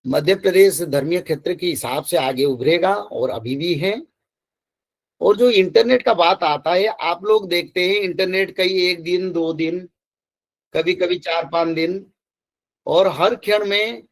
मध्य प्रदेश धर्मीय क्षेत्र के हिसाब से आगे उभरेगा और अभी भी है। और जो इंटरनेट का बात आता है, आप लोग देखते हैं इंटरनेट कई 1 दिन 2 दिन, कभी कभी 4 5 दिन, और हर क्षण में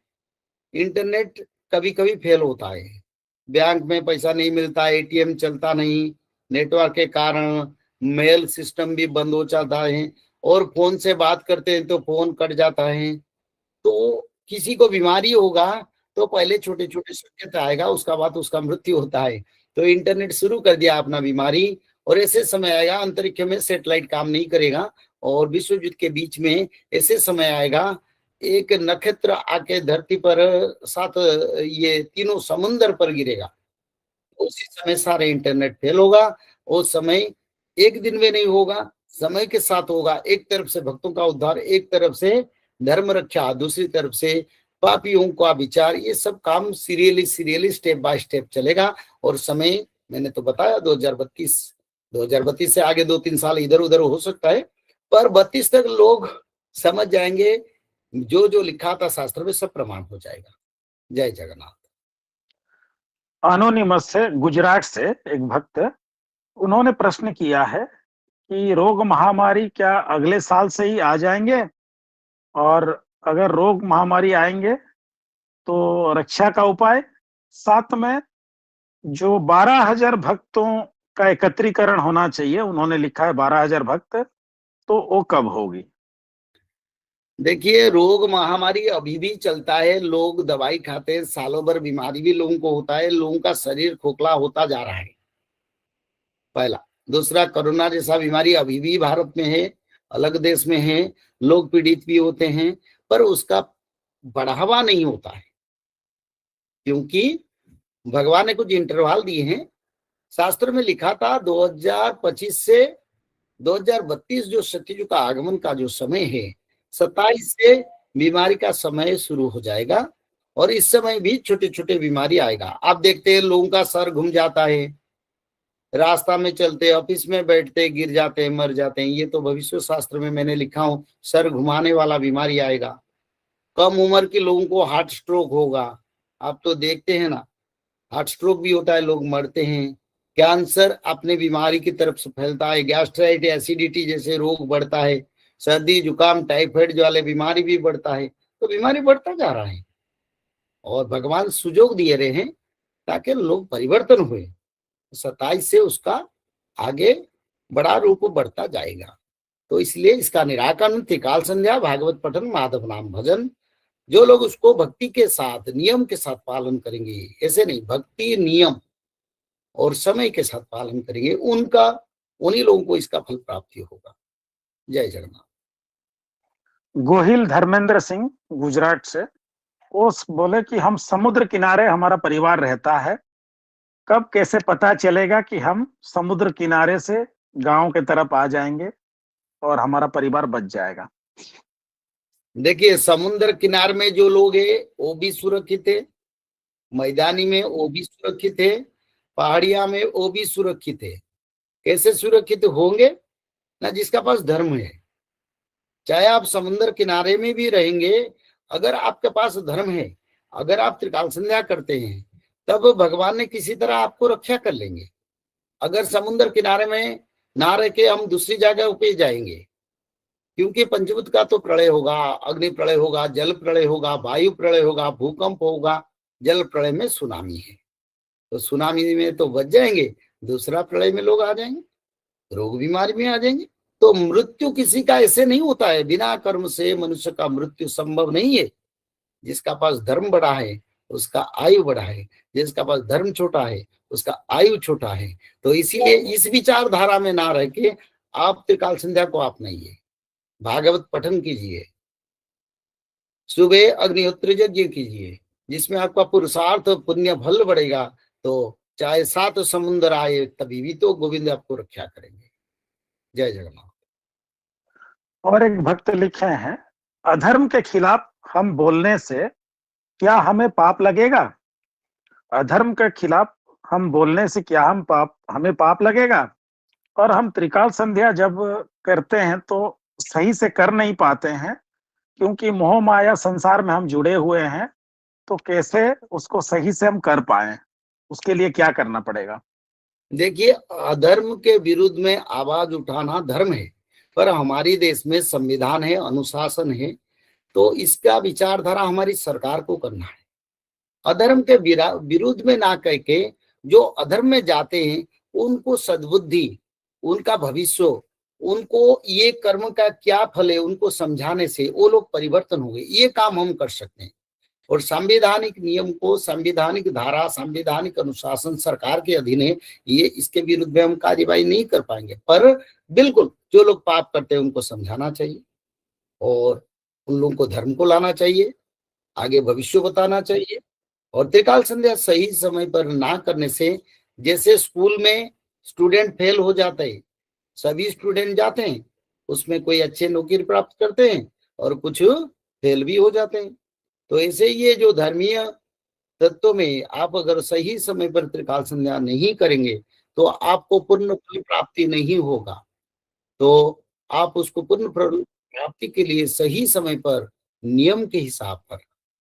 इंटरनेट कभी कभी फेल होता है। बैंक में पैसा नहीं मिलता, एटीएम चलता नहीं, नेटवर्क के कारण मेल सिस्टम भी बंद हो जाता है, और फोन से बात करते हैं तो फोन कट जाता है। तो किसी को बीमारी होगा तो पहले छोटे छोटे संकेत आएगा, उसका बाद उसका मृत्यु होता है। तो इंटरनेट शुरू कर दिया अपना बीमारी, और ऐसे समय आएगा अंतरिक्ष में सैटेलाइट काम नहीं करेगा, और विश्व युद्ध के बीच में ऐसे समय आएगा एक नक्षत्र आके धरती पर साथ ये तीनों समुंदर पर गिरेगा। उसी समय सारे इंटरनेट फेल होगा। उस समय एक दिन में नहीं होगा, समय के साथ होगा। एक तरफ से भक्तों का उद्धार, एक तरफ से धर्म रक्षा, दूसरी तरफ से पापियों का विचार, ये सब काम सीरियली स्टेप बाय स्टेप चलेगा। और समय मैंने तो बताया 2032 से आगे 2 3 साल इधर उधर हो सकता है, पर 32 तक लोग समझ जाएंगे, जो जो लिखा था शास्त्र में सब प्रमाण हो जाएगा। जय जगन्नाथ। अनोनिमस से गुजरात से एक भक्त, उन्होंने प्रश्न किया है कि रोग महामारी क्या अगले साल से ही आ जाएंगे, और अगर रोग महामारी आएंगे तो रक्षा का उपाय। साथ में जो 12,000 भक्तों का एकत्रीकरण होना चाहिए, उन्होंने लिखा है 12,000 भक्त, तो वो कब होगी? देखिए, रोग महामारी अभी भी चलता है, लोग दवाई खाते हैं, सालों भर बीमारी भी लोगों को होता है, लोगों का शरीर खोखला होता जा रहा है, पहला। दूसरा, कोरोना जैसा बीमारी अभी भी भारत में है, अलग देश में है, लोग पीड़ित भी होते हैं, पर उसका बढ़ावा नहीं होता है, क्योंकि भगवान ने कुछ इंटरवल दिए हैं। शास्त्र में लिखा था 2025 से 2032 जो सत्ययुग का आगमन का जो समय है, 27 से बीमारी का समय शुरू हो जाएगा, और इस समय भी छोटे छोटे बीमारी आएगा। आप देखते हैं लोगों का सर घूम जाता है, रास्ता में चलते, ऑफिस में बैठते गिर जाते हैं, मर जाते हैं। ये तो भविष्य शास्त्र में मैंने लिखा हूं, सर घुमाने वाला बीमारी आएगा। कम उम्र के लोगों को हार्ट स्ट्रोक होगा, आप तो देखते हैं ना, हार्ट स्ट्रोक भी होता है, लोग मरते हैं। कैंसर अपने बीमारी की तरफ से फैलता है, गैस्ट्राइट एसिडिटी जैसे रोग बढ़ता है, सर्दी जुकाम टाइफाइड वाले बीमारी भी बढ़ता है। तो बीमारी बढ़ता जा रहा है, और भगवान सुजोग दिए रहे हैं ताकि लोग परिवर्तन हुए। 27 से उसका आगे बड़ा रूप बढ़ता जाएगा। तो इसलिए इसका निराकरण त्रिकाल संध्या, भागवत पठन, माधव नाम भजन, जो लोग उसको भक्ति के साथ नियम के साथ पालन करेंगे, ऐसे नहीं, भक्ति नियम और समय के साथ पालन करेंगे, उन्हीं लोगों को इसका फल प्राप्ति होगा। जय जगन्नाथ। गोहिल धर्मेंद्र सिंह गुजरात से, वो बोले कि हम समुद्र किनारे हमारा परिवार रहता है, कब कैसे पता चलेगा कि हम समुद्र किनारे से गांव के तरफ आ जाएंगे और हमारा परिवार बच जाएगा? देखिए, समुद्र किनारे में जो लोग हैं वो भी सुरक्षित है, मैदानी में वो भी सुरक्षित है, पहाड़िया में वो भी सुरक्षित है। कैसे सुरक्षित होंगे? ना जिसका पास धर्म है। चाहे आप समुद्र किनारे में भी रहेंगे, अगर आपके पास धर्म है, अगर आप त्रिकाल संध्या करते हैं, तब भगवान ने किसी तरह आपको रक्षा कर लेंगे। अगर समुद्र किनारे में ना रह के हम दूसरी जगह पे जाएंगे, क्योंकि पंचभूत का तो प्रलय होगा, अग्नि प्रलय होगा, जल प्रलय होगा, वायु प्रलय होगा, भूकंप होगा, जल प्रलय में सुनामी है, तो सुनामी में तो बच जाएंगे, दूसरा प्रलय में लोग आ जाएंगे, रोग बीमारी में आ जाएंगे। तो मृत्यु किसी का ऐसे नहीं होता है, बिना कर्म से मनुष्य का मृत्यु संभव नहीं है। जिसका पास धर्म बड़ा है उसका आयु बड़ा है, जिसका पास धर्म छोटा है उसका आयु छोटा है। तो इसीलिए इस विचारधारा में ना रह के आप त्रिकाल संध्या को अपनाइए, भागवत पठन कीजिए, सुबह अग्निहोत्र यज्ञ कीजिए, जिसमें आपका पुरुषार्थ पुण्य फल बढ़ेगा। तो चाहे 7 समुद्र आए तभी भी तो गोविंद आपको रक्षा करेंगे। जय जगन्नाथ। और एक भक्त लिखे हैं, अधर्म के खिलाफ हम बोलने से क्या हमें पाप लगेगा? अधर्म के खिलाफ हम बोलने से क्या हमें पाप लगेगा? और हम त्रिकाल संध्या जब करते हैं तो सही से कर नहीं पाते हैं, क्योंकि मोह माया संसार में हम जुड़े हुए हैं, तो कैसे उसको सही से हम कर पाए, उसके लिए क्या करना पड़ेगा? देखिए, अधर्म के विरुद्ध में आवाज उठाना धर्म है, पर हमारे देश में संविधान है, अनुशासन है, तो इसका विचारधारा हमारी सरकार को करना है। अधर्म के विरुद्ध में ना कह के जो अधर्म में जाते हैं उनको सद्बुद्धि, उनका भविष्य, उनको ये कर्म का क्या फल है उनको समझाने से वो लोग परिवर्तन हो गए। ये काम हम कर सकते हैं और संवैधानिक नियम को, संवैधानिक धारा, संवैधानिक अनुशासन सरकार के अधीन है। ये इसके विरुद्ध में हम कार्यवाही नहीं कर पाएंगे, पर बिल्कुल जो लोग पाप करते हैं उनको समझाना चाहिए और उन लोगों को धर्म को लाना चाहिए, आगे भविष्य बताना चाहिए। और त्रिकाल संध्या सही समय पर ना करने से, जैसे स्कूल में स्टूडेंट फेल हो जाते हैं, सभी स्टूडेंट जाते हैं, उसमें कोई अच्छे नौकरी प्राप्त करते हैं और कुछ फेल भी हो जाते हैं। तो ऐसे ये जो धर्मीय तत्वों में आप अगर सही समय पर त्रिकाल संध्या नहीं करेंगे तो आपको पूर्ण फल प्राप्ति नहीं होगा। तो आप उसको पूर्ण फल प्राप्ति के लिए सही समय पर नियम के हिसाब पर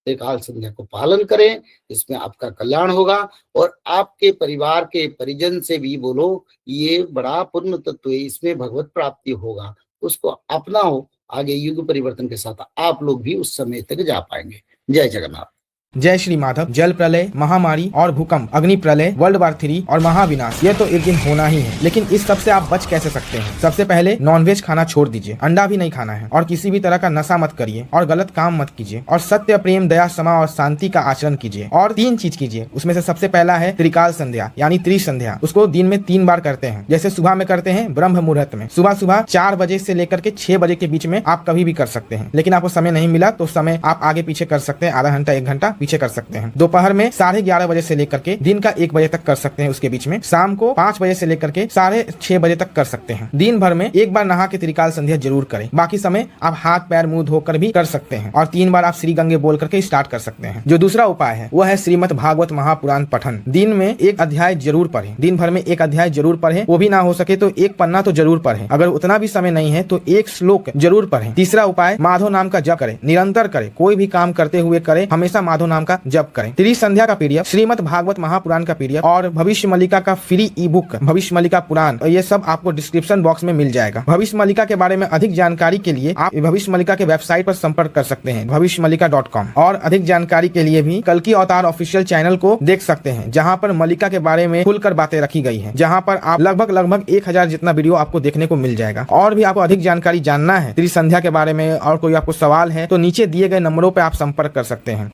त्रिकाल संध्या को पालन करें, इसमें आपका कल्याण होगा और आपके परिवार के परिजन से भी बोलो ये बड़ा पूर्ण तत्व है, इसमें भगवत प्राप्ति होगा, उसको अपनाओ। आगे युग परिवर्तन के साथ आप लोग भी उस समय तक जा पाएंगे। जय जगन्नाथ। जय श्री माधव। जल प्रलय, महामारी और भूकंप, अग्नि प्रलय, वर्ल्ड वार 3 और महाविनाश, ये तो एक दिन होना ही है, लेकिन इस सब से आप बच कैसे सकते हैं? सबसे पहले नॉनवेज खाना छोड़ दीजिए, अंडा भी नहीं खाना है और किसी भी तरह का नशा मत करिए और गलत काम मत कीजिए और सत्य, प्रेम, दया, क्षमा और शांति का आचरण कीजिए। और 3 चीज कीजिए, उसमें से सबसे पहला है त्रिकाल संध्या यानी त्रिसंध्या। उसको दिन में 3 बार करते हैं। जैसे सुबह में करते हैं ब्रह्म मुहूर्त में, सुबह 4 बजे से लेकर के 6 बजे के बीच में आप कभी भी कर सकते हैं। लेकिन आपको समय नहीं मिला तो समय आप आगे पीछे कर सकते हैं, आधा घंटा 1 घंटा पीछे कर सकते हैं। दोपहर में 11:30 बजे से लेकर के दिन का 1 बजे तक कर सकते हैं, उसके बीच में शाम को 5 बजे से लेकर के 6:30 बजे तक कर सकते हैं। दिन भर में 1 बार नहा के त्रिकाल संध्या जरूर करें। बाकी समय आप हाथ पैर मुंह धोकर भी कर सकते हैं और 3 बार आप श्री गंगे बोल करके स्टार्ट कर सकते हैं। जो दूसरा उपाय है वो है श्रीमद् भागवत महापुराण पठन। दिन में 1 अध्याय जरूर पढ़ें, दिन भर में 1 अध्याय जरूर पढ़ें, वो भी ना हो सके तो 1 पन्ना तो जरूर पढ़ें। अगर उतना भी समय नहीं है तो 1 श्लोक जरूर पढ़ें। तीसरा उपाय माधव नाम का जप करें, निरंतर करें, कोई भी काम करते हुए करें, हमेशा माधव नाम का जप करें। त्रिसंध्या का पीडीएफ, श्रीमद् भागवत महापुराण का पीडीएफ और भविष्य मल्लिका का फ्री ई बुक भविष्य मल्लिका पुराण, ये सब आपको डिस्क्रिप्शन बॉक्स में मिल जाएगा। भविष्य मल्लिका के बारे में अधिक जानकारी के लिए आप भविष्य मल्लिका के वेबसाइट पर संपर्क कर सकते हैं bhavishyamalika.com। और अधिक जानकारी के लिए भी कल्कि अवतार ऑफिशियल चैनल को देख सकते हैं, जहां पर मल्लिका के बारे में खुलकर बातें रखी गई है, जहां पर आप लगभग 1000 जितना वीडियो आपको देखने को मिल जाएगा। और भी आपको अधिक जानकारी जानना है त्रिसंध्या के बारे में और कोई आपको सवाल है तो नीचे दिए गए नंबरों पर आप संपर्क कर सकते हैं।